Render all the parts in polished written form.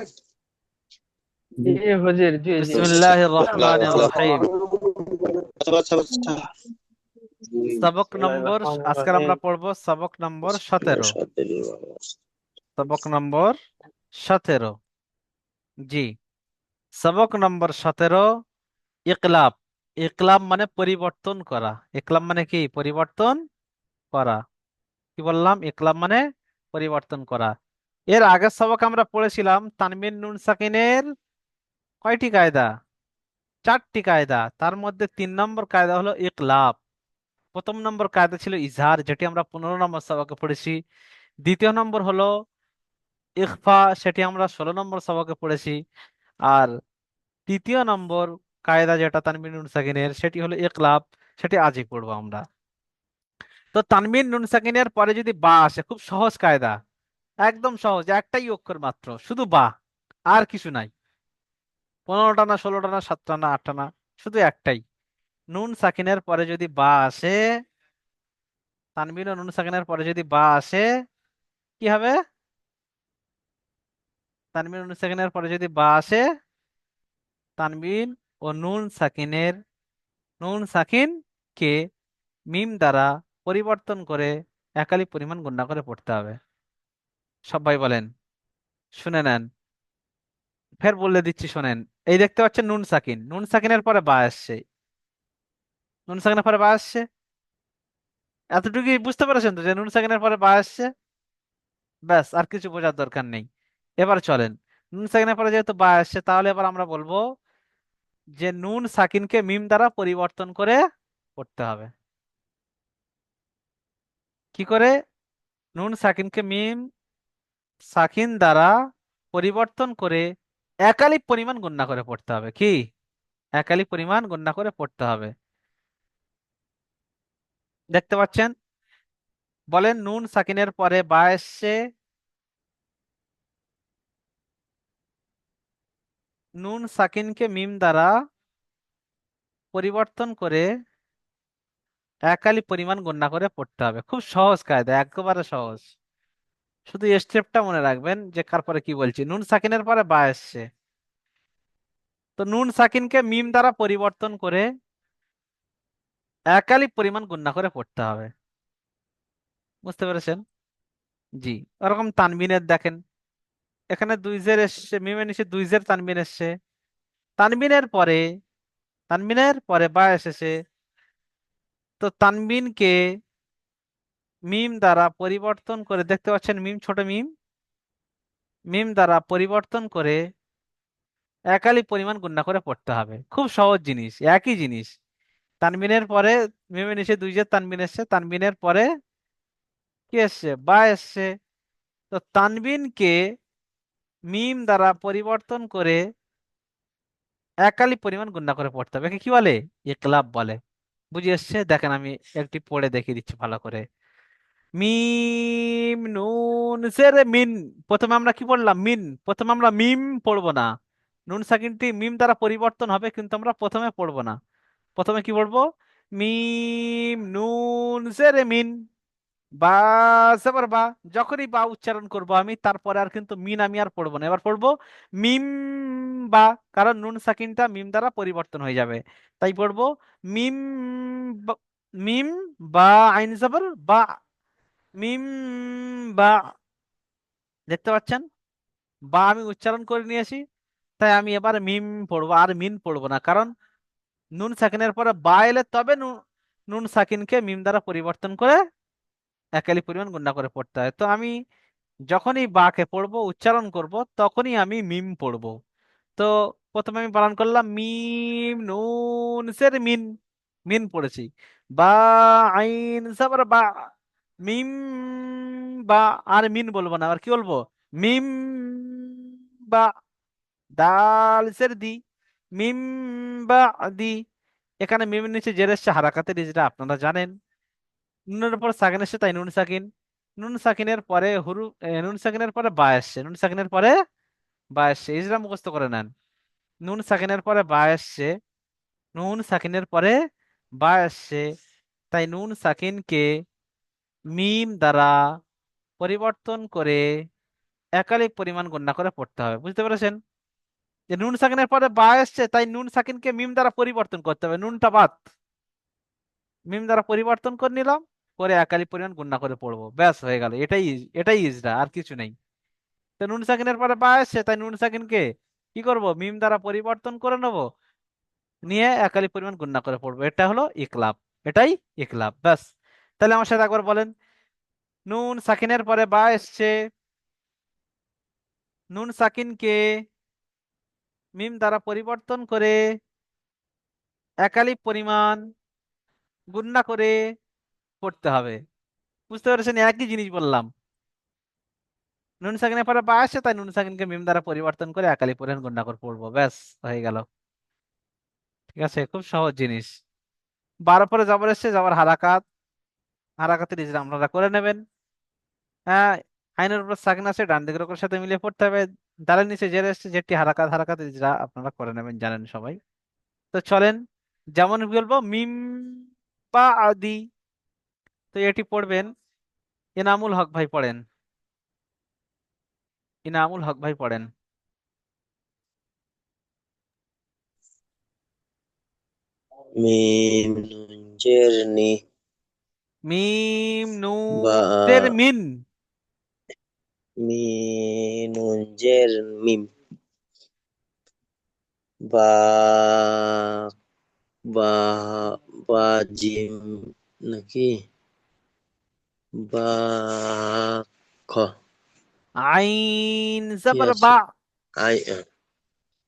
জি হুজুর, জি জি। বিসমিল্লাহির রহমানির রহিম। সবক নম্বর, আজকে আমরা পড়বো সবক নম্বর 17। সবক নম্বর 17। জি, সবক নম্বর 17। ইকলাব। ইকলাব মানে পরিবর্তন করা। ইকলাব মানে কি? পরিবর্তন করা। কি বললাম? ইকলাব মানে পরিবর্তন করা। এর আগের সবক আমরা পড়েছিলাম তানবিন নুন সাকিনের কয়টি কায়দা? 4টি কায়দা। তার মধ্যে 3 নম্বর কায়দা হলো ইকলাব। প্রথম নম্বর কায়দা ছিল ইজহার, যেটি আমরা 15 নম্বর সবকে পড়েছি। দ্বিতীয় নম্বর হলো ইখফা, সেটি আমরা 16 নম্বর সবকে পড়েছি। আর তৃতীয় নম্বর কায়দা যেটা তানবিন নুন সাকিনের, সেটি হলো ইকলাব, সেটি আজই পড়বো আমরা। তো তানবিন নুন সাকিনের পরে যদি বা আসে, খুব সহজ কায়দা, একদম সহজ, একটাই অক্ষর মাত্র, শুধু বা, আর কিছু নাই। 15টা না, 16টা না, 7টা না, 8টা না, শুধু একটাই। নুন সাকিনের পরে যদি বা আসে, তানবিন ও নুন সাকিনের পরে যদি বা আসে, কি হবে? তানবিন ও নুন সাকিনের পরে যদি বা আসে, তানবিন ও নুন সাকিন কে মিম দ্বারা পরিবর্তন করে একালি পরিমাণ গণনা করে পড়তে হবে। সবাই বলেন, শুনে নেন, ফের বলে দিচ্ছি শোনেন। এই দেখতে পাচ্ছেন নুন সাকিন, নুন সাকিনের পরে বা আসছে। নুন সাকিনের পরে বা আসছে, এতটুকু বুঝতে পেরেছেন তো যে নুন সাকিনের পরে বা আসছে? ব্যাস, আর কিছু বোঝার দরকার নেই। এবার চলেন, নুন সাকিনের পরে যেহেতু বা আসছে, তাহলে এবার আমরা বলবো যে নুন সাকিনকে মিম দ্বারা পরিবর্তন করে পড়তে হবে। কি করে? নুন সাকিনকে মিম সাকিন দ্বারা পরিবর্তন করে একালিপ পরিমাণ গণনা করে পড়তে হবে। কি? একালিপ পরিমাণ গণনা করে পড়তে হবে। দেখতে পাচ্ছেন? বলেন, নুন সাকিনের পরে বা এসছে, নুন সাকিনকে মিম দ্বারা পরিবর্তন করে একালি পরিমাণ গণনা করে পড়তে হবে। খুব সহজ কায়দা, একেবারে সহজ। শুধু স্টেপটা মনে রাখবেন যে কার পরে কি বলছি। নুন সাকিনের পরে বা এসছে, তো নুন সাকিনকে মিম দ্বারা পরিবর্তন করে একালি পরিমাণ গণনা করে পড়তে হবে। বুঝতে পেরেছেন? জি। ওরকম তানবিনের দেখেন, এখানে দুই জের এসছে, মিমের নিচে দুই জের তানবিন এসছে। তানবিনের পরে তানবিনের পরে বা এসেছে, তো তানবিনকে মিম দ্বারা পরিবর্তন করে, দেখতে পাচ্ছেন মিম, ছোট মিম, মিম দ্বারা পরিবর্তন করে একালি পরিমাণ গণনা করে পড়তে হবে। খুব সহজ জিনিস, একই জিনিস। তানবিনের পরে মিমের নিচে দুই জের তানবিন এসছে, তানবিনের পরে কি এসছে? বা এসছে। তো তানবিনকে মিম দ্বারা পরিবর্তন করে একালি পরিমাণ গণনা করে পড়তে হবে। একে কি বলে? ইকলাব বলে। বুঝে এসছে? দেখেন, আমি একটি পড়ে দেখিয়ে দিচ্ছি ভালো করে। মিম নুন জের মিন। প্রথমে আমরা কি পড়লাম? মিন। প্রথমে আমরা মিম পড়বো না। নুন সাকিনটি মিম দ্বারা পরিবর্তন হবে, কিন্তু আমরা প্রথমে পড়বো না। প্রথমে কি পড়বো? মিম নুন জের মিন, বা জবর বা। যখনই বা উচ্চারণ করব আমি, তারপরে আর কিন্তু মিন আমি আর পড়বো না, এবার পড়বো মিম বা। কারণ নুন সাকিনটা মিম দ্বারা পরিবর্তন হয়ে যাবে, তাই পড়বো মিম বা- মিম বা আইন জবর বা, মিম বা। দেখতে পাচ্ছেন? বা আমি উচ্চারণ করে নিয়েছি, তাই আমি এবার মিম পড়বো, আর মিন পড়বো না। কারণ নুন সাকিনের পরে বা এলে তবে নুন সাকিনকে মিম দ্বারা পরিবর্তন করে একালি পরিমাণ গুণা করে পড়তে হয়। তো আমি যখনই বাকে পড়বো, উচ্চারণ করব, তখনই আমি মিম পড়বো। তো প্রথমে আমি বানান করলাম মিম নুন সের মিন, মিন পড়েছি। বা আইন সাবর বা, মিম বা। আর মিন বলবো না, আর কি বলবো? মিম বা। দাল সের দি, মিম বা দি। এখানে মিমের নিচে জের এসছে হারাকাতের, যেটা আপনারা জানেন। নুনের উপর সাকিন এসছে, তাই নুন সাকিন। নুন সাকিনের পরে নুন সাকিনের পরে বা এসছে, নুন সাকিনের পরে বা এসছে, ইজরা মুখস্থ করে নেন। নুন সাকিনের পরে বা এসছে, নুন সাকিনের পরে বা এসছে, তাই নুন সাকিনকে মিম দ্বারা পরিবর্তন করে একালিক পরিমাণ গণনা করে পড়তে হবে, বুঝতে পেরেছেন? যে নুন সাকিনের পরে বা এসছে, তাই নুন সাকিনকে মিম দ্বারা পরিবর্তন করতে হবে, নুনটা বাদ, মিম দ্বারা পরিবর্তন করে নিলাম, করে একালিক পরিমাণ গণনা করে পড়বো, ব্যাস হয়ে গেল। এটাই ইজরা, আর কিছু নেই। তো নুন সাকিনের পরে বা এসছে, তাই নুন সাকিনকে কি করব, মিম দ্বারা পরিবর্তন করে নেব, নিয়ে একালি পরিমাণ গুণনা করে পড়বো, এটা হলো ইকলাব। এটাই ইকলাব, ব্যাস। তাহলে আমার সাথে একবার বলেন, নুন সাকিনের পরে বা এসছে, নুন সাকিনকে মিম দ্বারা পরিবর্তন করে একালি পরিমাণ গুণনা করে পড়তে হবে, বুঝতে পেরেছেন? একই জিনিস বললাম, নুন সাকিনের পরে বা আসছে, তাই নুন সাকিনকে মিম দ্বারা পরিবর্তন করে একালি পরিমাণ গুণনা করে পড়বো, ব্যাস হয়ে গেল। ঠিক আছে, খুব সহজ জিনিস। বারো পরে জবর এসছে, জবর হারাকাত, হারাকাতের ইজরা আপনারা করে নেবেন। হ্যাঁ, আইনের উপর সাকিন আছে, ডান দিকের উপর সাথে মিলিয়ে পড়তে হবে। দালের নিচে জের এসছে, যেটি হারাকাত, হারাকাত ইজরা আপনারা করে নেবেন, জানেন সবাই। তো চলেন, যেমন বলবো মিম বা আদি, তো এটি পড়বেন, ইনামুল হক ভাই পড়েন, ইনামুল হক ভাই পড়েন। মিম নুন জের নি, মিম বা নুন জের মিন, নুন জের মিম, বা বা বা জিম নাকি, বা খ, আইন কি জবর আছে? বা, আই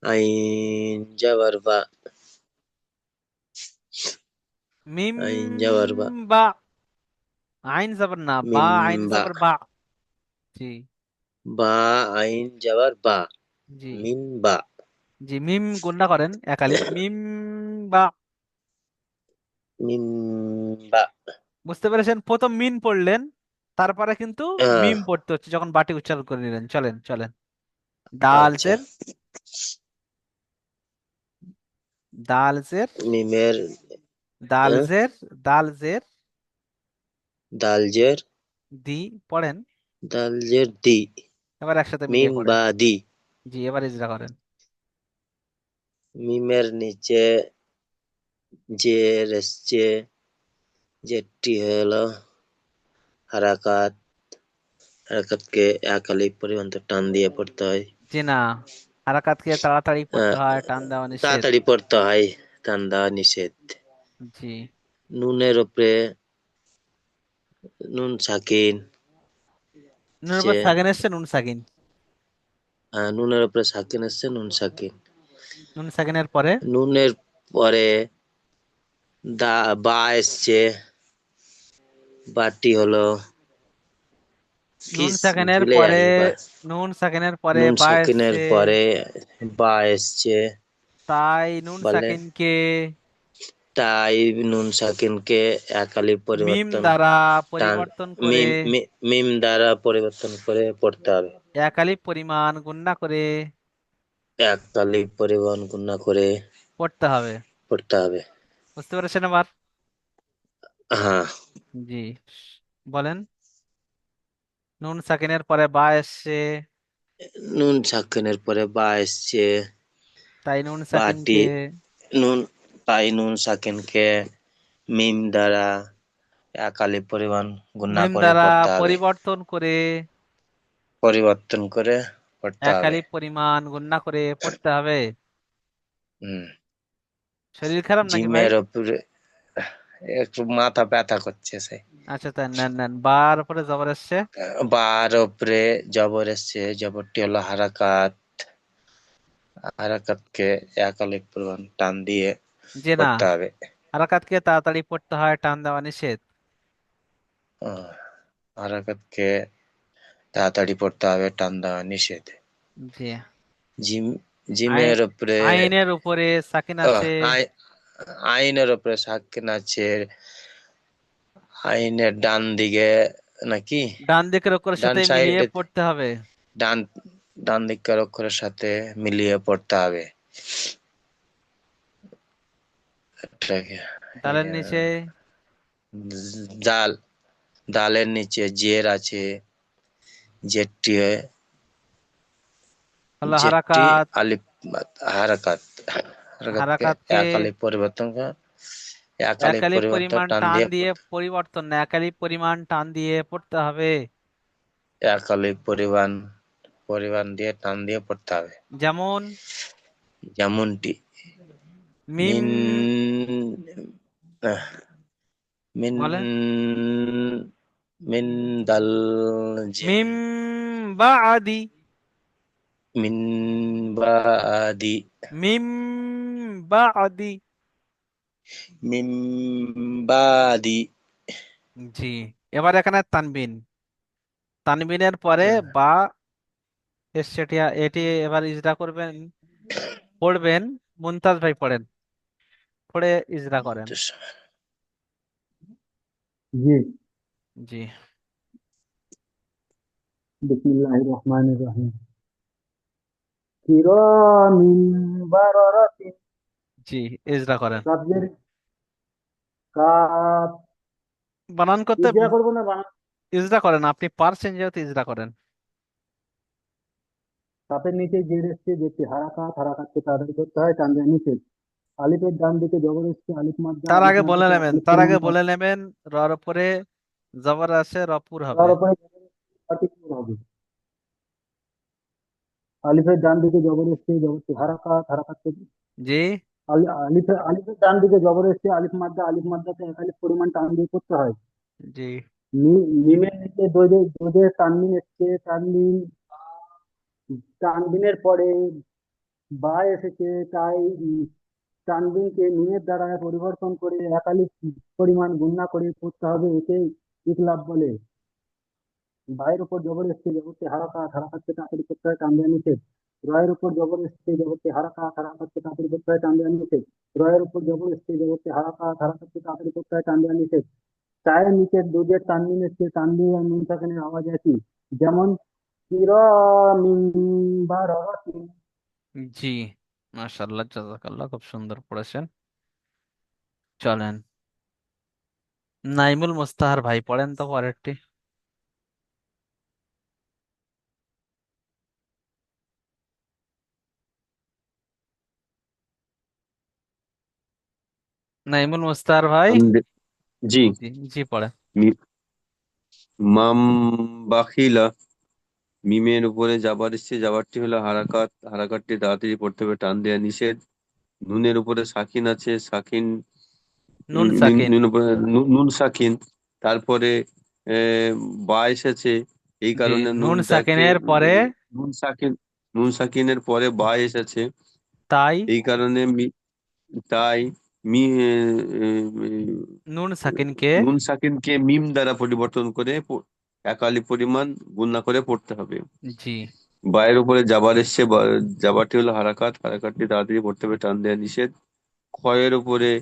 আইন জাবার বা, মিম আইন জাবার বা, বা, আইন জবর না, বা মিম আইন বা, জবর বা। জি, বা আইন জাবার বা, জি, মিন বা, জি, মিম গুণনা করেন একালিপ, মিম বা। মিম বা। বুঝতে পেরেছেন? প্রথম মিন পড়লেন, তারপরে কিন্তু আহ, মিম পড়তে হচ্ছে যখন বাটি উচ্চারণ করে নিলেন। চলেন চলেন, দাল আচ্ছা, জের, দাল জের, মিমের দাল আহ, জের, দাল জের দাল জের, দি পড়েন, দাল জের দি, এবার একসাথে মিম মিলিয়ে পড়েন। বা দি। জি, এবার ইজরা করেন। মিমের নিচে জের এসছে, জেরটি হলো হারাকাত, হারাকাতকে এক আলিফ পরিবর্তে টান দিয়ে পড়তে হয়। জি না, হারাকাতকে তাড়াতাড়ি পড়তে আহ, হয়, টান দেওয়া নিষেধ। তাড়াতাড়ি পড়তে হয়, টান দেওয়া নিষেধ। জি, নুনের উপরে নুন সাকিন নুনের সে, উপর সাকিন এসছে, নুন সাকিন, নুনের উপরে সাকিন এসছে, নুন সাকিন। নুন সাকিনের পরে নুনের পরে বা এসছে, বাটি হলো কি, নুন সাকিনের ভুলে পরে, জানি বা। নুন সাকিনের পরে নুন বা সাকিনের এসছে, পরে বা এসছে, তাই নুন বলে সাকিনকে তাই নুন সাকিনকে এক আলিফ মিম পরিবর্তন দ্বারা টান, পরিবর্তন করে মিম মিম দ্বারা পরিবর্তন করে পড়তে হবে। একালিপ পরিমাণ গুণনা করে এক আলিফ পরিবর্তন গুণা করে পড়তে হবে, পড়তে হবে। বুঝতে পেরেছেন আবার? হ্যাঁ, জি, বলেন, নুন সাকিনের পরে বা এসছে, নুন সাকিনের পরে বা এসছে, তাই নুন বাটি সাকিনকে নুন, তাই নুন সাকিনকে মিম দ্বারা এক আলিফ পরিমাণ গুণা মিম করে দ্বারা পড়তে হবে, পরিবর্তন করে পরিবর্তন করে পড়তে হবে। একালিপ পরিমাণ গুণনা করে পড়তে হবে। হম, শরীর খারাপ নাকি ভাই? জিমের উপরে একটু মাথা ব্যথা করছে সে। আচ্ছা, তাই নেন নেন, বার উপরে জবর এসছে, বার উপরে জবর এসছে, জবরটি হলো হারাকাত, হারাকাতকে এক আলিফ পরিমাণ টান দিয়ে যে না, পড়তে হবে। হারাকাতকে তাড়াতাড়ি পড়তে হয়, টান দেওয়া নিষেধ। আহ, হারাকাতকে তাড়াতাড়ি পড়তে হবে, টান দেওয়া নিষেধ। জি, জিম, আই জিমের উপরে আইনের উপরে সাকিন আছে, আইনের উপরে সাকিন আছে, আইনের ডান দিকে নাকি, ডান দিকের অক্ষরের ডান সাথে মিলিয়ে সাইডে, পড়তে হবে। ডান ডান দিকের অক্ষরের সাথে মিলিয়ে পড়তে হবে। এটাকে ডালের নিচে জাল, দালের নিচে জের আছে, জেরটি হলো যেটি হারাকাত। আলিফ হারাকাত হারাকাতকে হারাকাতকে এক আলিফ পরিবর্তন করে এক এক আলিফ আলিফ পরিবর্তন পরিমাণ টান টান দিয়ে দিয়ে পরিবর্তন না, এক আলিফ পরিমাণ টান দিয়ে পড়তে হবে। এক আলিফ পরিমাণ পরিমাণ দিয়ে টান দিয়ে পড়তে হবে। যেমন যেমনটি মিম, মিন আহ, মিন বলেন মিন দাল জিম মিম বাদি, মিন বাদি মিম বাদি। মিন বাদি জি, এবার এখানে তানবিন, তানবিনের পরে বা এসছে, এটি এটি এবার ইজরা করবেন, পড়বেন। মুনতাজ ভাই পড়েন, পড়ে ইজরা করেন। জি। জি বিসমিল্লাহির রহমানির রহিম। কিরামিন বারারাতিন। জি, ইজরা করেন। কাফের কাফ। বানান করতে ইজরা করবো না বানান? ইজরা করেন, আপনি পারছেন যেহেতু ইজরা করেন। কাফের নিচে জের এসছে, যেটি হারাকাত, হারাকাতকে তাড়াতাড়ি করতে হয়, টান দেওয়া নিষেধ। আলিফের ডান দিকে জবর এসছে, আলিফ মাদ্দা, তার আলিফ আগে বলে মাদ্দাতে এক নেবেন, আলিফ তার আগে পরিমাণ বলে নেবেন, রর উপরে জবর আছে, রপুর হবে। তার উপরে সঠিক হবে। আলিফের ডান দিকে জবর এসছে, জবরটি হারাকাত, হারাকাতকে জি আলিফের আলিফের ডান দিকে জবর এসছে, আলিফ মাদ্দা, আলিফ মাদ্দাতে এক আলিফ পরিমাণ টান দিয়ে করতে হয়। জি মিমের নিচে দোজে দোজে তানবিন এসছে, তানবিন, তানবিনের পরে বা এসেছে, তাই তানবিনকে মিমের দ্বারা পরিবর্তন করে একালিফ পরিমাণ গুণনা করে পড়তে হবে, একে ইকলাব বলে। বায়ের উপর জবর এসছে, জবরকে হারাকাত, হারাকাতকে তাড়াতাড়ি করতে হয়, টান দেওয়া নিষেধ। রয়ের উপর জবর এসছে, জবরকে হারাকাত, হারাকাতকে তাড়াতাড়ি করতে হয়, টান দেওয়া নিষেধ। রয়ের উপর জবর এসছে, জবরকে হারাকাত, হারাকাতকে তাড়াতাড়ি করতে হয়, টান দেওয়া নিষেধ। চায়ের নিচের দুধের তানবিন এসছে, তানবিন আর নুন সাকিনের আওয়াজ একই। যেমন কিরামিন বারারাতিন। জি, মাশাআল্লাহ, জাযাকাল্লাহ, খুব সুন্দর পড়েছেন। চলেন, নাইমুল মুস্তাহার ভাই পড়েন তো পরেরটি। নাইমুল মুস্তাহার ভাই। জি। জি জি পড়েন। মি- মাম বাখিলা, মিমের উপরে জাবার এসছে, জাবারটি হলো হারাকাত, হারাকাতটি তাড়াতাড়ি পড়তে হবে, টান দেওয়া নিষেধ। নুনের উপরে সাকিন আছে, সাকিন নুন সাকিন। নুন উপরে নুন সাকিন, তারপরে বা এসেছে, এই জি, কারণে নুন নুনটাকে সাকিনের পরে নুন সাকিন, নুন সাকিনের পরে বা এসেছে, তাই এই কারণে তাই মি নুন সাকিনকে নুন সাকিনকে মিম দ্বারা পরিবর্তন করে একালি পরিমাণ গুণনা করে পড়তে হবে। জি বায়ের উপরে জাবার এসছে, জাবারটি হলো হারাকাত, হারাকাতটি তাড়াতাড়ি পড়তে হবে, টান দেওয়া নিষেধ। ক্ষয়ের উপরে,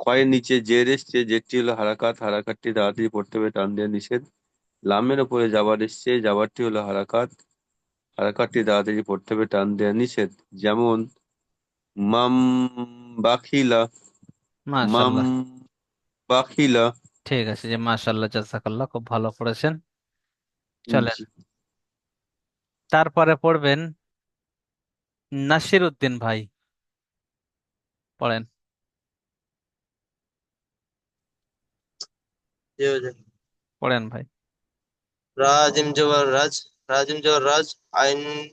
ক্ষয়ের নিচে জের এসছে, জেরটি হলো হারাকাত, হারাকাতটি তাড়াতাড়ি পড়তে হবে, টান দেওয়া নিষেধ। লামের উপরে জাবার এসছে, জাবারটি হলো হারাকাত, হারাকাতটি তাড়াতাড়ি পড়তে হবে, টান দেওয়া নিষেধ। যেমন মাম বাখিলা, মাম মাশাআল্লাহ। বাখিলা। ঠিক আছে, যে মাশাআল্লাহ, জাযাকাল্লাহ, খুব ভালো পড়েছেন। চলেন, জি। তারপরে পড়বেন নাসির উদ্দিন ভাই, পড়েন। পড়েন ভাই। রাজিম জবর রাজ, রাজিম জবর রাজ, আইন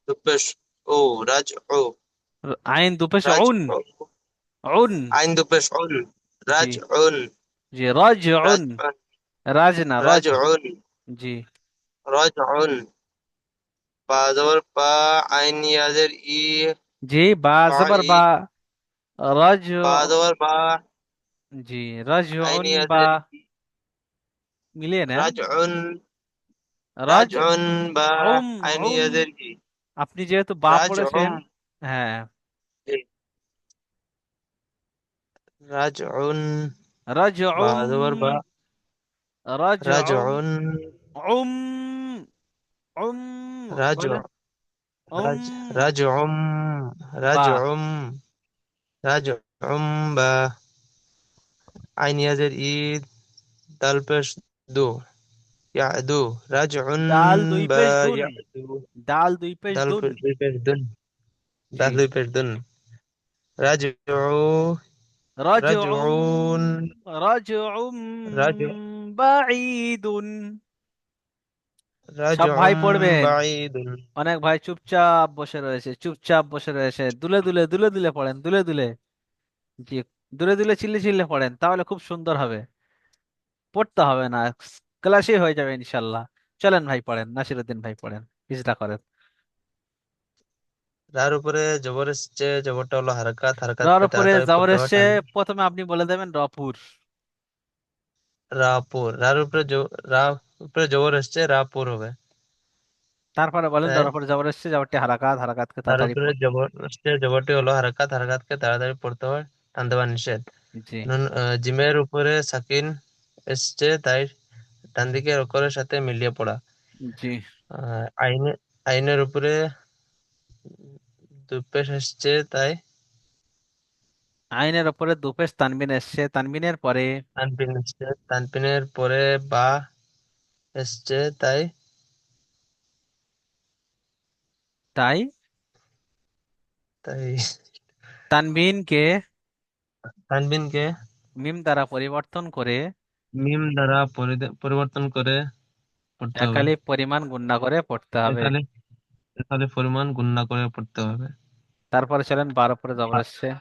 দুপেশ ও রাজ ও আইন দুপেশ রাজ উন, ও উন। আইন দুপেশ উন জি রাজ উন জি, রজ উন, রাজ উন রাজ না রাজ রজ। উন জি রাজ উন। পা জবর পা, আইন ইয়াজের ই, জি, বা বা জবর ই, বা, রজ। বা জবর বা, জি, রজ আইন উন বা, ইয়াজের ই, মিলিয়ে নেন। রাজ উন, রাজ রজ উন বা, উম, আইন উম। ইয়াজের ই, আপনি যেহেতু বা রাজ পড়েছেন, উম, হ্যাঁ, রাজ উন। রজ বা উম, জবর বা, রজ রাজ উম, উন, উম, উম, রাজ বলেন উম, রাজ রাজ রাজ বা। রাজ বা, আইন ইয়াজের ই, দাল পেশ দো, ইয়াদু রাজউন ডাল দুই বা পেশ দুন, ইয়াদু ডাল দুই পেশ দাল দুন। দুই পেশ দুন জি। দাল দুই পেশ দুন রাজউ রাজউম, রাজউন রাজউম রাজু বাঈদুন। সব ভাই রাজউম পড়বেন। বাঈদুন অনেক ভাই চুপচাপ বসে রয়েছে, দুলে দুলে দুলে দুলে পড়েন, দুলে দুলে। জি, দুলে দুলে চিল্লে চিল্লে পড়েন, তাহলে খুব সুন্দর হবে। পড়তে হবে না, ক্লাসে হয়ে যাবে ইনশাল্লাহ। চলেন ভাই পড়েন, নাসিরুদ্দিন ভাই পড়েন, ইজরা করেন। রার উপরে জবর এসছে, জবরটা হলো হারাকাত, রার হারাকাতকে উপরে তাড়াতাড়ি জবর পড়তে হবে এসছে, টান প্রথমে আপনি বলে দেবেন রপুর। রাপুর রার উপরে রা উপরে জবর এসছে, রাপুর হবে। তারপরে বলেন তাই রার উপরে জবর এসছে, জবরটি হারাকাত, হারাকাতকে তার তাড়াতাড়ি উপরে জবর এসছে, জবরটি হলো হারাকাত, হারাকাতকে তাড়াতাড়ি পড়তে হয়, টান দেওয়া নিষেধ। জি। নুন জিমের উপরে সাকিন এসছে, তাই ডান দিকের অক্ষরের সাথে মিলিয়ে পড়া। জি। আইনে আইনের উপরে দুপেশ এসছে, তাই আইনের উপরে দুপেশ তানবিন এসছে, তানবিনের পরে তানপিন এসছে, তানপিনের পরে বা এসছে, তাই তাই তাই তানবিনকে তানবিনকে মিম দ্বারা পরিবর্তন করে মিম দ্বারা পরিবর্তন করে পড়তে হবে। একালিফ পরিমাণ গুণনা করে পড়তে হবে। এখানে এখানে পরিমাণ গুণনা করে পড়তে হবে। তারপরে চলেন বার উপরে জবর এসছে।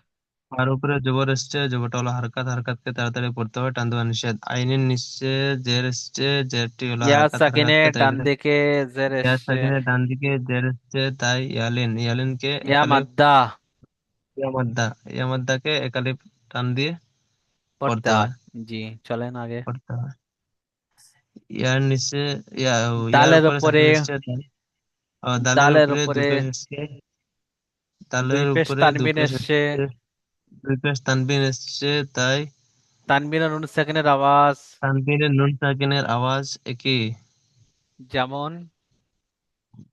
আর উপরে জবর এসছে, জবরটা হলো হারকাত, হারকাতকে তাড়াতাড়ি পড়তে হবে, টান দেওয়া নিষেধ। আইনের নিচে জের এসছে, জেরটি হলো ইয়া হারকাত, সাকিনে হারকাতকে ডান তাড়াতাড়ি। দিকে জের ইয়া এসছে, সাকিনের ডান দিকে জের এসছে, তাই ইয়ালিনকে ইয়া একালিপ মাদ্দা ইয়ামাদ্দাকে একালিপ টান দিয়ে পড়তে পড়তে হয়। হয় জি, চলেন আগে। পড়তে হয়। ইয়ার নিচে ইয়া ইয়ার দালের উপরে উপরে, সাকিন এসছে, তাই দালের দালের উপরে উপরে দুই পেশ এসছে, দুই দালের পেশ উপরে দুই তানবিন পেশ এসছে, এসছে, দুই পেশ তানবিন এসছে, তাই তানবিন আর নুন সাকিনের আওয়াজ। তানবিনের নুন সাকিনের আওয়াজ একই। যেমন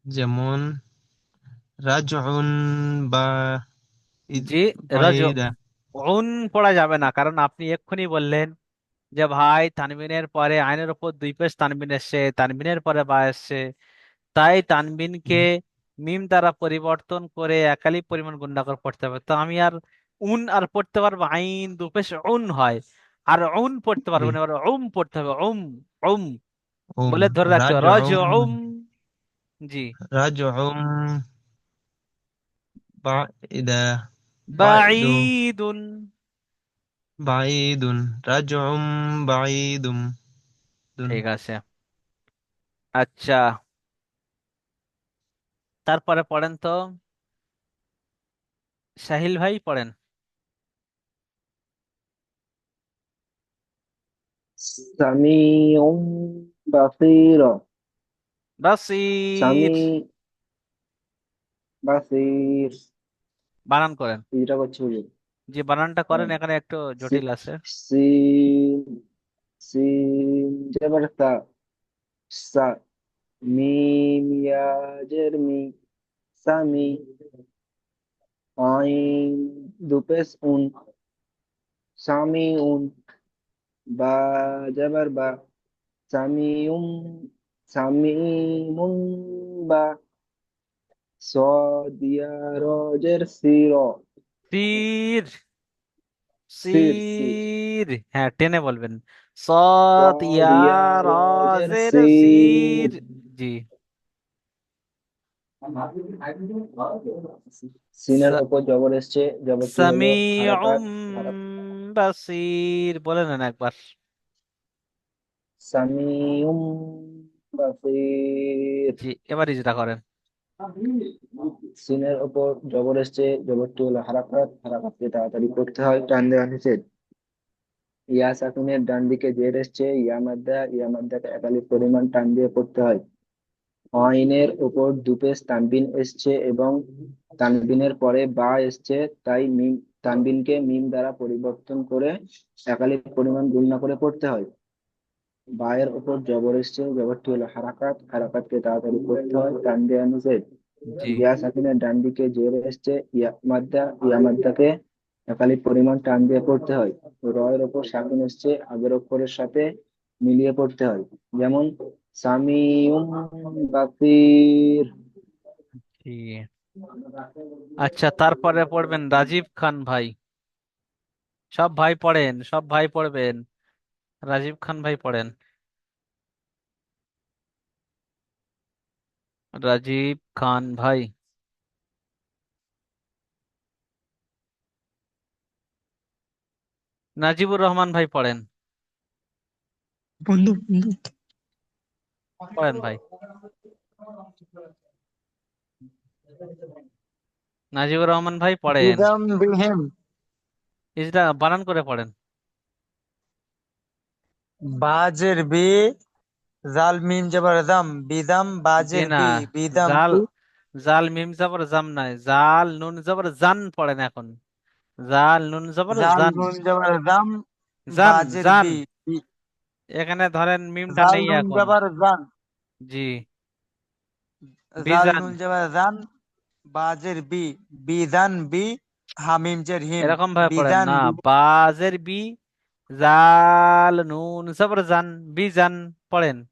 যেমন রাজউন বা জি, রজ বাঈদা। উন পড়া যাবে না, কারণ আপনি এক্ষুনি বললেন যে ভাই তানবিনের পরে আইনের উপর দুই পেশ তানবিন এসছে, তানবিনের পরে বা এসছে, তাই তানবিনকে মিম দ্বারা পরিবর্তন করে একালি পরিমাণ গুণনা করে পড়তে হবে। তো আমি আর উন আর পড়তে পারবো, আইন দুপেশ উন হয়, আর উন পড়তে জি, পারবো না, এবার পড়তে হবে উম উম বলে ধরে রাখতে হবে রজ রাজউম জি। রাজউম বাঈদা বাঈদু বাঈদুন। বাঈদুন রাজউম বাঈদুম দুন। ঠিক আছে। আচ্ছা, তারপরে পড়েন তো, সাহিল ভাই পড়েন। সামিউম বাসীর। বাসির, সামি বাসীর। বানান করেন। এটা করছি বুঝি। যে বানানটা করেন এখানে একটু জটিল আছে। সিন, সিন জবর সা, সা। মিম ইয়াজের মি, সামি। আইন দুপেশ উন, সামি উন। বা জবর বা, সামিউম, সামিমুন। বা সদিয়ারজের সির, সির, সির সির। সির, হ্যাঁ টেনে বলবেন। সদ ইয়া র সদিয়ারজের জের সির। সির। জি। সিনের স- উপর জবর এসছে, জবরটি হলো হারাকাত, সামিউম হারাকাত। বাসির বলে নেন একবার। সামিউম বাসির। জি, এবার ইজরা করেন। সিনের উপর জবর এসছে, জবরটি হলো হারাকাত, হারাকাতকে তাড়াতাড়ি করতে হয়, টান দেওয়া নিষেধ। ইয়া সাকিনের ডান দিকে জের এসছে, ইয়া মাদ্দাকে একালিফ পরিমাণ টান দিয়ে পড়তে হয়। আইনের উপর দুপেশ তানবিন এসছে এবং তানবিনের পরে বা এসছে, তাই মিম, তানবিনকে মিম দ্বারা পরিবর্তন করে একালিফ পরিমাণ গুণনা করে পড়তে হয়। বায়ের উপর জবর এসছে, জবরটি হলো হারাকাত, হারাকাতকে তাড়াতাড়ি করতে হয়, টান দেওয়া নিষেধ। জি। ইয়া সাকিনের ডান দিকে জের এসছে, ইয়া মাদ্দাকে একালিফ পরিমাণ টান দিয়ে পড়তে হয়। রয়ের উপর সাকিন এসছে, আগের অক্ষরের সাথে মিলিয়ে পড়তে হয়। যেমন সামিউম বাসির। জি। আচ্ছা, তারপরে পড়বেন রাজীব খান ভাই। সব ভাই পড়েন, সব ভাই পড়বেন। রাজীব খান ভাই পড়েন। রাজীব খান ভাই। নাজিবুর রহমান ভাই পড়েন। বন্ধু বন্ধু পড়েন ভাই। নাজিবুর রহমান ভাই পড়েন। বিদম বিহিম ইসরা বানান করে পড়েন। বাজের বি জাল মিম জবর দাম বিদম জি বাজের না, বি বিদম জাল, বি জাল মিম জবর জাম নাই, জাল নুন জবর জান পড়েন এখন। জাল নুন জবর জাল জান। নুন জবর দাম জান বাজের জান। বি এখানে ধরেন মিমটা জাল নেই নুন এখন। জবর জান জি। জাল বিজান। নুন জবর জান বাজের বি বিদান বি হামিম জের হিম এরকম ভাবে পড়েন বিদান না। বি বাজের বি, জাল নুন জবর জান, বিজান পড়েন।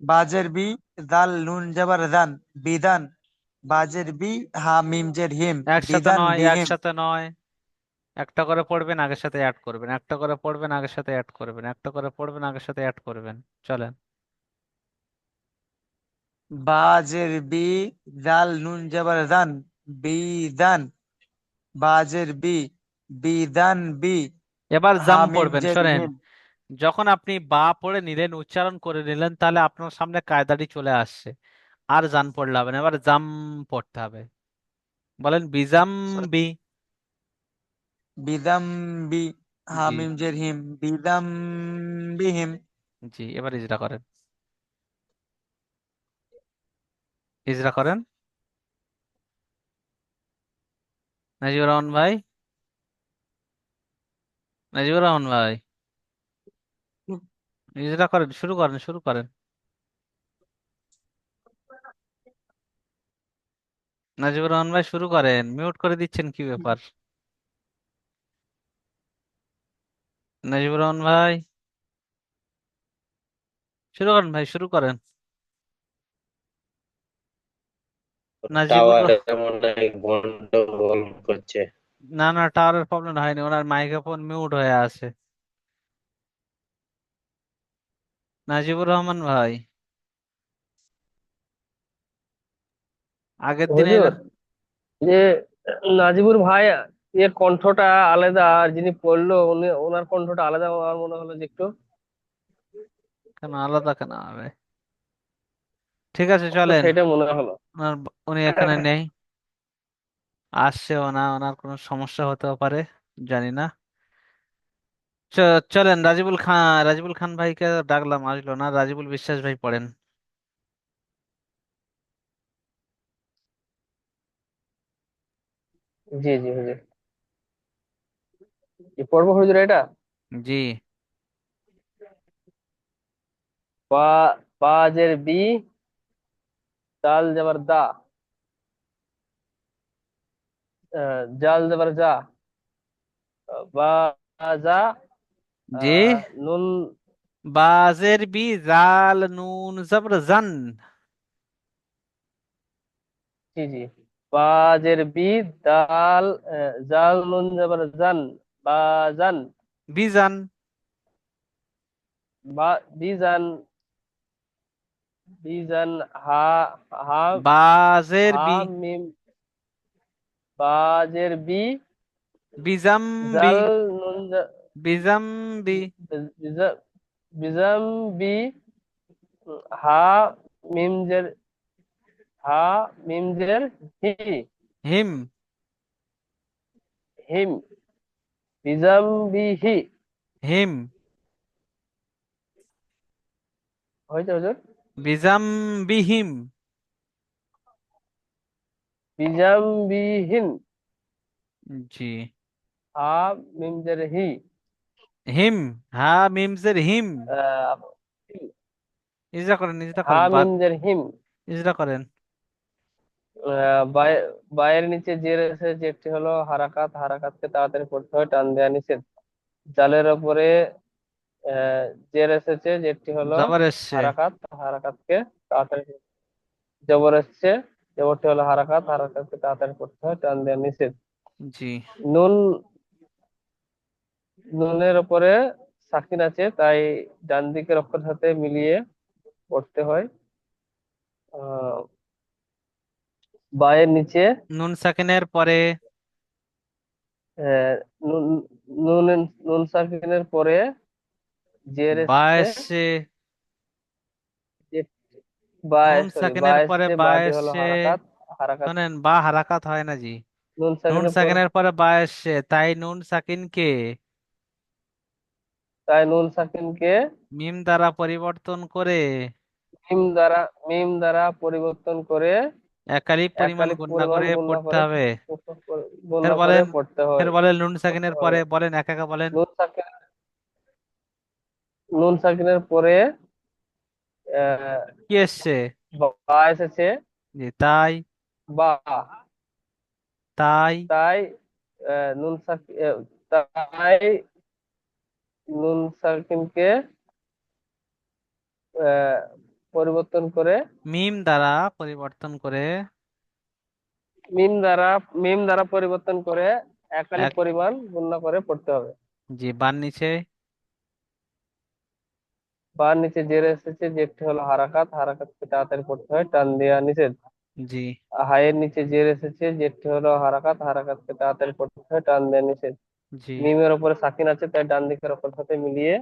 বাজের বি জাল নুন জবর জান বিদান বাজের বি হামিম জের হিম একসাথে বিদান নয়, বিহিম একসাথে নয়। একটা করে পড়বেন, আগের সাথে অ্যাড করবেন, একটা করে পড়বেন, আগের সাথে অ্যাড করবেন, একটা করে পড়বেন, আগের সাথে অ্যাড করবেন। চলেন। বাজের বি জাল নুন জবর জান বিদান বাজের বি বিদান বি এবার জাম হামিম পড়বেন, জের শোনেন। হিম যখন আপনি বা পড়ে নিলেন, উচ্চারণ করে নিলেন, তাহলে আপনার সামনে কায়দাটি চলে আসছে। আর জান পড়লে হবে না, এবার জাম পড়তে হবে। বলেন বিজাম বি। বিদাম বি জি। হামিম জের হিম বিদাম বিহিম জি, এবার ইজরা করেন। ইজরা করেন। নাজিবুর রহমান ভাই। নাজিবুর রহমান ভাই, ইজরা করেন, শুরু করেন, শুরু করেন। নাজিবুর রহমান ভাই শুরু করেন, মিউট করে দিচ্ছেন কি ব্যাপার? নাজিবুর রহমান ভাই শুরু করেন, ভাই শুরু করেন। নাজিবুর টাওয়ারে রহ- মনে হয় গন্ডগোল করছে। না না, টাওয়ারের প্রবলেম হয়নি, ওনার মাইক্রোফোন মিউট হয়ে আছে। নাজিবুর রহমান ভাই, আগের দিনে হুজুর, যে নাজিবুর ভাই এর কণ্ঠটা আলাদা, আর যিনি পড়লো উনি ওনার কণ্ঠটা আলাদা আমার মনে হলো যে একটু। কেন আলাদা কেন হবে? ঠিক আছে, তো চলেন। সেটা মনে হলো। উনি এখানে নেই, আসছেও না, ওনার কোনো সমস্যা হতেও পারে, জানি না। চলেন, রাজিবুল খান, রাজিবুল খান ভাইকে ডাকলাম, আসলো না। রাজিবুল বিশ্বাস ভাই পড়েন। জি জি হুজুর, কি পড়বো হুজুর এটা? জি। বা বাজের বি দাল জবর দা জাল জবর জা বাজা জি। নুন। বাজের বি, জাল নুন জবর জান। জি জি, বাজের বি দাল জাল নুন জবর জান বাজান বিজান। বা বিজান বিজান হা হা বাজের হা বি, মিম বাজের বি বিজাম বি, জাল নুন বিজাম বি। বিজা- বিজাম বি হা মিম জের হা মিম জের হি হিম। হিম বিজাম বি হি। হিম। হয়েছে হুজুর? বিজাম বিহিম। বিজাম বি হিন জি। হা মিম জের হি হিম। হা মিমজের হিম। আহ, ইজরা করেন, ইজরা হা করেন, বাদ। মিম জের হিম ইজরা করেন। বায়ের নিচে যে রয়েছে যেটি হলো হারাকাত, হারাকাতকে তাড়াতাড়ি পড়তে হয়, টান দেওয়া নিষেধ। জালের ওপরে জের এসেছে, জেরটি হলো জবর এসছে। হারাকাত, হারাকাতকে তাড়াতাড়ি, জবর এসছে, জবরটি হলো হারাকাত, হারাকাতকে তাড়াতাড়ি করতে হয়, টান দেওয়া নিষেধ। জি। নুন, নুনের উপরে সাকিন আছে, তাই ডান দিকের অক্ষরের সাথে মিলিয়ে পড়তে হয়। আহ বায়ের নিচে নুন সাকিনের পরে আহ, নুন, নুন নুন সাকিনের পরে জের বা এসছে, এসছে। যে বা, নুন সরি, বা সাকিনের পরে এসছে, বা বাটি হলো এসছে। হারাকাত, হারাকাত, শোনেন, বা হারাকাত হয় না জি। নুন নুন সাকিনের পর, সাকিনের পরে বা এসছে, তাই নুন সাকিনকে তাই নুন সাকিনকে মিম দ্বারা পরিবর্তন করে মিম দ্বারা, মিম দ্বারা পরিবর্তন করে একালিপ পরিমাণ একালিপ গুণনা পরিমাণ করে গুণনা পড়তে করে, হবে। ফের গুণনা করে বলেন, পড়তে ফের হয়, বলেন নুন সাকিনের পড়তে পরে হবে। বলেন, একা একা বলেন। নুন সাকিন, নুন সাকিনের পরে আহ, কি এসছে? বা এসেছে, জি তাই, বা, তাই তাই নুন সাকিন, তাই নুন সাকিনকে আহ, পরিবর্তন করে, মিম দ্বারা পরিবর্তন করে মিম দ্বারা, মিম দ্বারা পরিবর্তন করে একালিপ এক, পরিমাণ গুণনা করে পড়তে হবে। জি বার নিচে। বা নিচে জের এসেছে, জেরটি হলো হারাকাত, হারাকাতকে তাড়াতাড়ি পড়তে হয়, টান দেওয়া নিষেধ। জি। হায়ের নিচে জের এসেছে, জেরটি হলো হারাকাত, হারাকাতকে তাড়াতাড়ি পড়তে হয়, টান দেওয়া নিষেধ। জি। মিমের উপরে সাকিন আছে, তাই ডান দিকের অক্ষর সাথে মিলিয়ে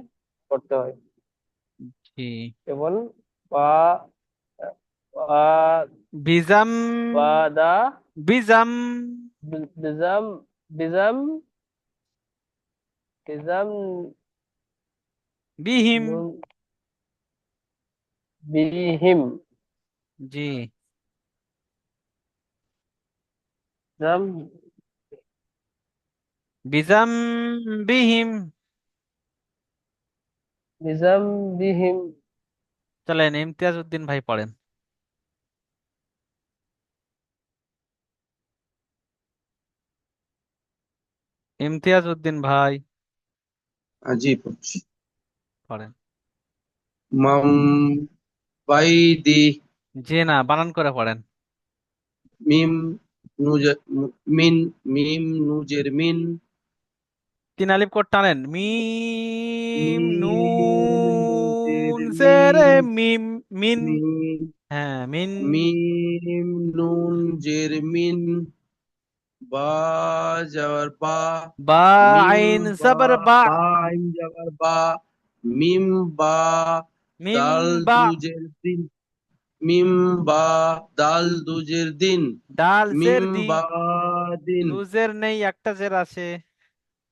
পড়তে হয়। জি। যেমন বা, বা, বিজাম, বা দা, বিজাম, বিজাম, বিজাম, বিজাম, বিহিম। নুন, বিহিম, জি। জাম, বিজাম, বিহিম। বিজাম, বিহিম। চলেন ইমতিয়াজ উদ্দিন ভাই পড়েন। ইমতিয়াজ উদ্দিন ভাই জি পড়ছি। পড়েন। মাম বাইদি জি না, বানান করে পড়েন। মিম নুজ মিন মিম নুজের মিন তিন আলিফ করে টানেন, মিম মিম নুজের নুন জেরে মিন মিম, মিন। মিন হ্যাঁ মিন। মিম নুন জের মিন বা যাওয়ার বা বা মিম আইন বা জবর বা, বা আইন যাওয়ার বা মিম বা মিম দাল বা, দুজের দিন মিম বা দাল দুজের দিন ডাল মিম জের দি, বা দিন দুজের নেই, একটা জের আছে।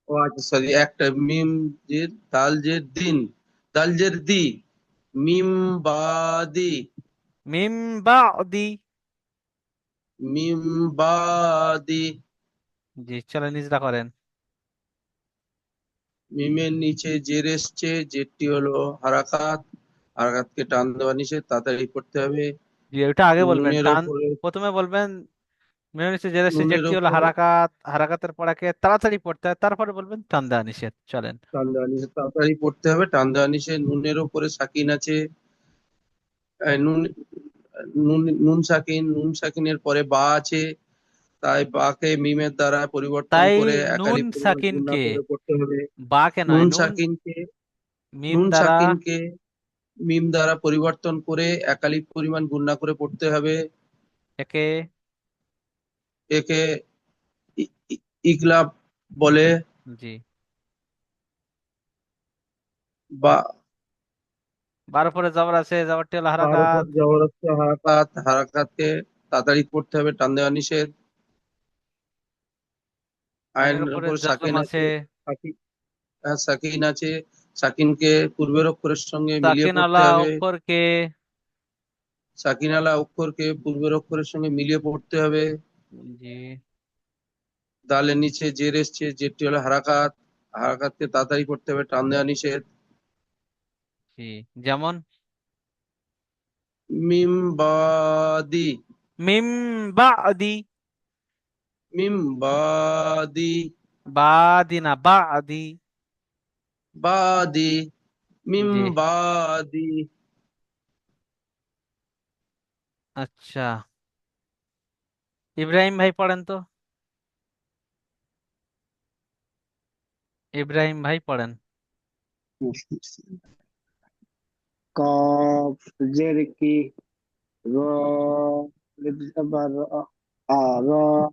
ও আচ্ছা সরি একটা মিম জের দাল জের দিন দাল জের দি মিম বা দি মিম বা দি। মিম বা দি জি চলে নিজরা করেন। মিমের নিচে জের এসছে জেরটি হলো হারাকাত হারাকাতকে টান দেওয়া নিষেধ তাড়াতাড়ি করতে হবে জি ওটা আগে বলবেন, নুনের টান ওপরে প্রথমে বলবেন। মেয়নিসে জেরেসি নুনের যেটি হলো ওপরে হারাকাত, হারাকাতের পড়াকে তাড়াতাড়ি পড়তে হয়, তারপরে বলবেন টান দেওয়া নিষেধ। চলেন। টান দেওয়া নিষেধ তাড়াতাড়ি পড়তে হবে টান দেওয়া নিষেধ নুনের ওপরে সাকিন আছে নুন নুন নুন সাকিন নুন সাকিনের পরে বা আছে তাই বাকে মিমের দ্বারা পরিবর্তন তাই করে নুন একালিপ পরিমাণ গুণনা সাকিনকে, করে পড়তে হবে বা কে নয়, নুন নুন সাকিনকে মিম নুন দ্বারা সাকিনকে মিম দ্বারা পরিবর্তন করে একালিপ পরিমাণ গুণনা করে পড়তে হবে একে একে ইকলাব বলে জি। বা বার উপরে জবর আছে, জবরটি হলো তার উপর হারাকাত। জবরদস্ত হারাকাত হারাকাতকে তাড়াতাড়ি পড়তে হবে টান দেওয়া নিষেধ আইনের আইনের উপরে উপর জজম সাকিন আছে, আছে সাকিন সাকিন আছে সাকিনকে পূর্বের অক্ষরের সঙ্গে মিলিয়ে সাকিন পড়তে আলা হবে অক্ষরকে, সাকিন আলা অক্ষরকে পূর্বের অক্ষরের সঙ্গে মিলিয়ে পড়তে হবে জি। দালের নিচে জের এসছে জেরটি হলো হারাকাত হারাকাতকে তাড়াতাড়ি পড়তে হবে টান দেওয়া নিষেধ জি যেমন মিম বাদি মিম বাদি, মিম বাদি বাদি না বাদি, বাদি মিম জি, বাদি। আচ্ছা, ইব্রাহিম ভাই পড়েন তো, ইব্রাহিম ভাই পড়েন। কফ জের কি, র লিফ জবর র, র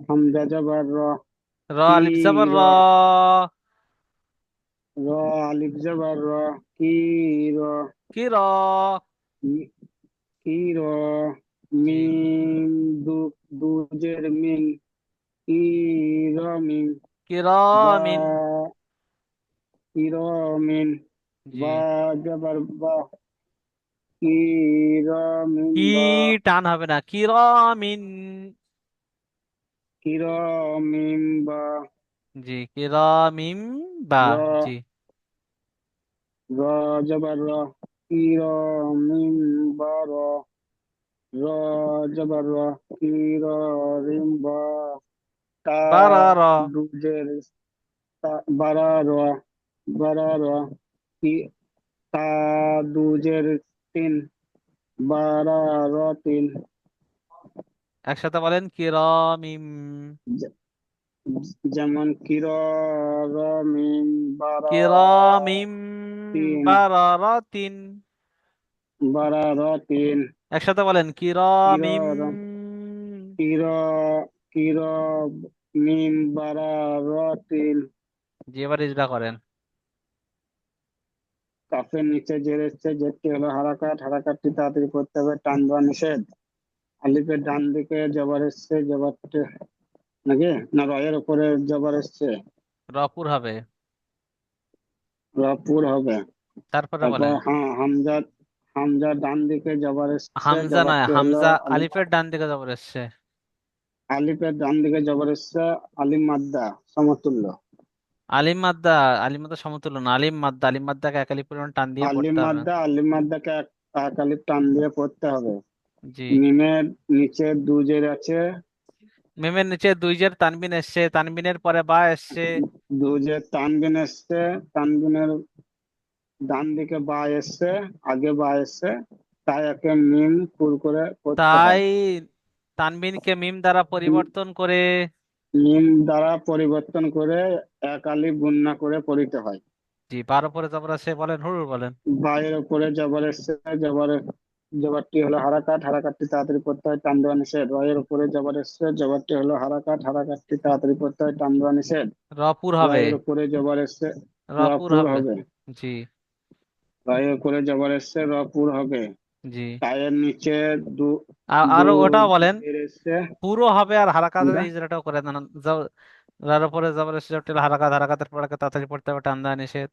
হামজা জবর র, র কি আলিফ জবর র, র, র আলিফ জবর র, কি র, কি র, মি- কি র, জি, মিম দু দুজের মিম, কি র মিম, কি র বা মিন, কি র মিম, জি, বা জবর বা, কি র মিম কি বা, টান হবে না, কি র মিন, কি র মিম বা, জি, কি র মিম বা, র জি, র জবর র, কি র মিম বা র, র জবর র, কি র রিম বা, তা বারা র, দুজের বারা র, বারা র, কি তা দুজের তিন, বারা র তিন, একসাথে বলেন কি র মিম, যে- যেমন কির র মিম বারা কি র মিম তিন, বারা র তিন, বারা র তিন, একসাথে বলেন কি র কির মিম, র কির কির মিম বারা র তিন, জি, এবার ইজরা করেন। কাফের নিচে জের এসছে, জেরটি হলো হারাকাত, হারাকাতটি তাড়াতাড়ি করতে হবে, টান দেওয়া নিষেধ। আলিফের ডান দিকে জবর এসছে, জবরটি নাকি না রয়ের উপরে জবর এসছে, রপুর হবে, র পুর হবে। তারপরে তারপর বলেন। হ্যাঁ হামজা, হামজা ডান দিকে জবর এসছে, হামজা নয়, জবরটি হলো হামজা আলিফ, আলিফের ডান দিকে জবর এসছে। আলিফের ডান দিকে জবর এসছে, আলিম মাদ্দা সমতুল্য, আলিম মাদ্দা, আলিম মাদ্দা সমতুল্য না, আলিম মাদ্দা, আলিম মাদ্দাকে এক আলিফ পরিমাণ টান দিয়ে আলিম পড়তে হবে। মাদ্দা, আলিম মাদ্দাকে এক আলিফ টান দিয়ে পড়তে হবে। জি, মিমের নিচে দুজের আছে, মিমের নিচে দুই জের তানবিন এসছে, তানবিনের পরে বা এসছে, দুজের তানবিন এসছে, তানবিনের ডান দিকে বা এসছে, আগে বা এসছে, তাই একে মিম পুর করে পড়তে হয়। তাই তানবিনকে মিম দ্বারা পরিবর্তন করে, মিম দ্বারা পরিবর্তন করে এক আলিফ গুণনা করে পড়িতে হয়। জি, 12 পরে জবর আছে, বলেন হুড়ুর বলেন। বায়ের উপরে জবর এসছে, জবরটি হলো হারাকাত, হারাকাতটি তাড়াতাড়ি পড়তে হয়, টান দেওয়া নিষেধ। রয়ের উপরে জবর এসছে, জবরটি হলো হারাকাত, হারাকাতটি তাড়াতাড়ি পড়তে হয়, টান দেওয়া নিষেধ। রপুর হবে, রয়ের উপরে জবর এসছে, রপুর রপুর হবে, হবে। জি, রয়ের উপরে জবর এসছে, রপুর হবে। জি, তায়ের নিচে দু দু আরো ওটাও বলেন, জের এসছে, পুরো হবে আর হারাকাতের কোনটা? ইজরাটাও করে দেন। যার উপরে জবর এসছে, জবরটি হলো হারাকাত, হারাকাতের পরে তাড়াতাড়ি পড়তে হবে, টান দেওয়া নিষেধ।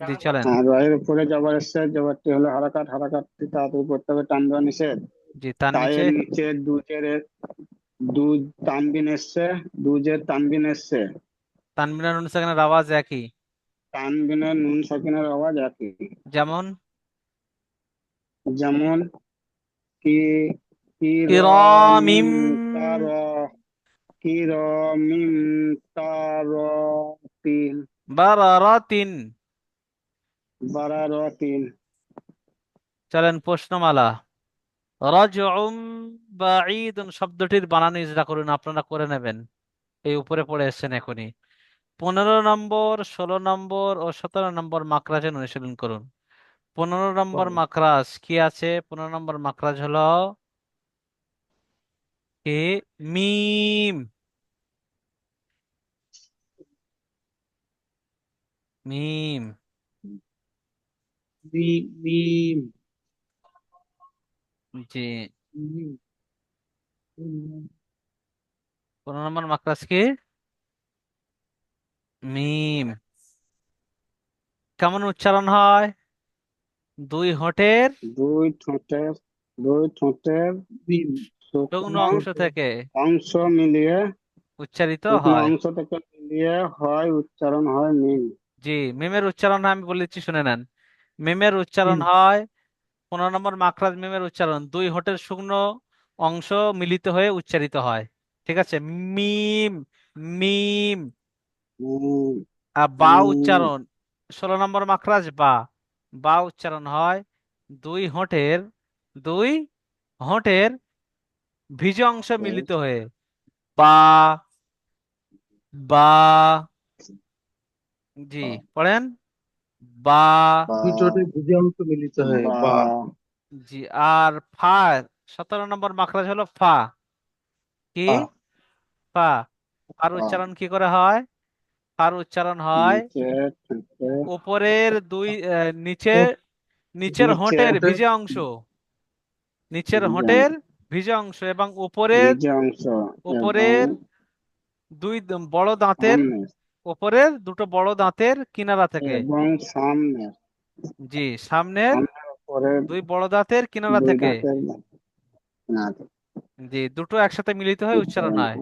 জি, চলেন। হ্যাঁ রয়ের উপরে জবর এসছে, জবরটি হলো হারাকাত, হারাকাতটি তাড়াতাড়ি পড়তে হবে, টান দেওয়া নিষেধ। জি, তার নিচে তায়ের নিচে দু তানবিন এসছে, দুজের তানবিন এসছে, তানবিনের নুন সেখানের আওয়াজ একই, তানবিনের নুন সাকিনের আওয়াজ একই। যেমন যেমন কি, কি র কিরামিম মিম তার, কি র মিম তার তিন, বারারাতিন। বারা র তিন। চলেন প্রশ্নমালা। রাজউম বাঈদুন শব্দটির বানান ইজরা করুন, আপনারা করে নেবেন, এই উপরে পড়ে এসেছেন এখনই। 15 নম্বর, 16 নম্বর ও 17 নম্বর মাখরাজের অনুশীলন করুন। 15 নম্বর মাখরাজ কি আছে? 15 নম্বর মাখরাজ হলো কি? মিম, মিম, মিম। জি। মিম। 15 নম্বর মাখরাজ কি? মিম। কেমন উচ্চারণ হয়? দুই হোঁঠের দুই ঠোঁটের, দুই ঠোঁটের মিম। শুকনো শুকনো অংশ থেকে অংশ মিলিয়ে, উচ্চারিত শুকনো হয়। অংশ থেকে মিলিয়ে হয় উচ্চারণ হয় মিম। জি, মিমের উচ্চারণ আমি বলে দিচ্ছি, শুনে নেন। মিমের উচ্চারণ মিম। হয়, 15 নম্বর মাখরাজ মিমের উচ্চারণ দুই হোঁঠের শুকনো অংশ মিলিত হয়ে উচ্চারিত হয়। ঠিক আছে, মিম, মিম। মিম, আর বা মিম, উচ্চারণ, 16 নম্বর মাখরাজ বা, বা উচ্চারণ হয় দুই হোঁঠের দুই হোঁঠের ভিজ অংশ মিলিত হয়ে বা বা জি পড়েন বা দুই ঠোঁটের ভিজে অংশ মিলিত হয় বা। জি আর ফা 17 নম্বর মাখরাজ হলো ফা কি আ, ফা ফার উচ্চারণ কি করে হয় ফার উচ্চারণ হয় উপরের নিচের হোঁঠের ঠোঁটের ভিজে অংশ নিচের হোঁঠের ভিজে অংশ এবং উপরের বড় দাঁতের উপরের দুটো বড় দাঁতের কিনারা থেকে জি সামনের দুই বড় দাঁতের কিনারা থেকে জি দুটো একসাথে মিলিত হয়ে উচ্চারণ হয়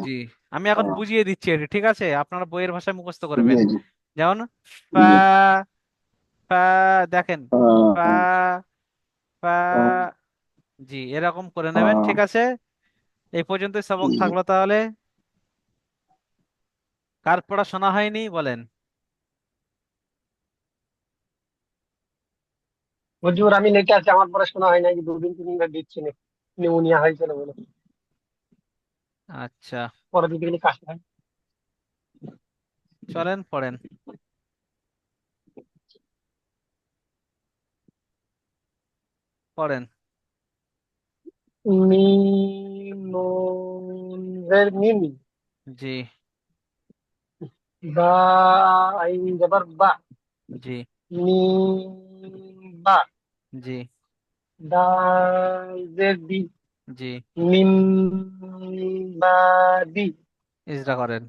জি আমি এখন বুঝিয়ে দিচ্ছি এটি ঠিক আছে আপনারা বইয়ের ভাষায় মুখস্থ করবেন যেমন ফা ফা দেখেন ফা ফা জি এরকম করে নেবেন ঠিক আছে এই পর্যন্তই সবক থাকলো তাহলে কার পড়া শোনা হয়নি বলেন হুজুর আমি লেটে আছি, আমার পড়াশোনা হয় নাই, 2 দিন 3 দিন ধরে দিচ্ছি না, নিউমোনিয়া হয়েছিল বলে। আচ্ছা পরে দিকে কাশি হয়। চলেন পড়েন পড়েন মিম নুন জের মিম, জি বা আইন জবর বা, জি মিম বা, জি দাল জের দি, জি মিম বা দি। ইজরা করেন